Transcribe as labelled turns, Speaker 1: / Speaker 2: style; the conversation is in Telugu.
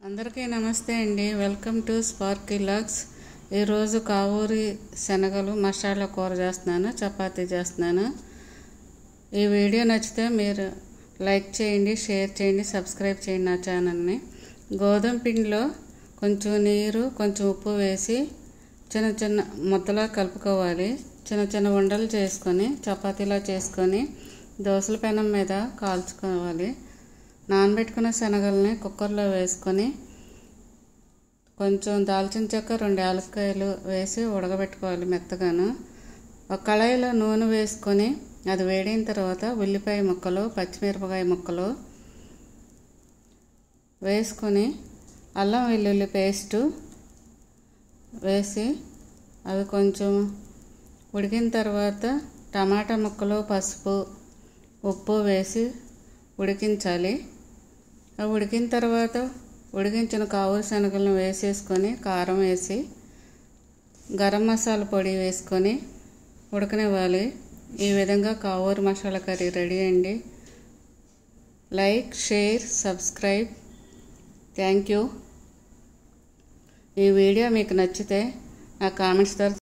Speaker 1: అందరికీ నమస్తే అండి. Welcome to Sparky Logs. ఈరోజు కావూరి శనగలు మసాలా కూర చేస్తున్నాను, చపాతీ చేస్తున్నాను. ఈ వీడియో నచ్చితే మీరు లైక్ చేయండి, షేర్ చేయండి, సబ్స్క్రైబ్ చేయండి నా ఛానల్ని. గోధుమ పిండిలో కొంచెం నీరు, కొంచెం ఉప్పు వేసి చిన్న చిన్న ముద్దలా కలుపుకోవాలి. చిన్న చిన్న ఉండలు చేసుకొని చపాతీలా చేసుకొని దోసల పెనం మీద కాల్చుకోవాలి. నానబెట్టుకున్న శనగల్ని కుక్కర్లో వేసుకొని కొంచెం దాల్చిన చెక్క, 2 యాలక్కాయలు వేసి ఉడకబెట్టుకోవాలి మెత్తగాను. ఒక కళాయిలో నూనె వేసుకొని అది వేడిన తర్వాత ఉల్లిపాయ ముక్కలు, పచ్చిమిరపకాయ ముక్కలు వేసుకొని అల్లం వెల్లుల్లి పేస్టు వేసి అవి కొంచెం ఉడికిన తర్వాత టమాటా ముక్కలు, పసుపు, ఉప్పు వేసి ఉడికించాలి. అవి ఉడికిన తర్వాత ఉడికించిన కావూరి శనగలను వేసేసుకొని కారం వేసి గరం మసాలా పొడి వేసుకొని ఉడకనివ్వాలి. ఈ విధంగా కావూరి మసాలా కర్రీ రెడీ అండి. Like, share, subscribe. Thank you. ఈ వీడియో మీకు నచ్చితే నా కామెంట్స్ ద్వారా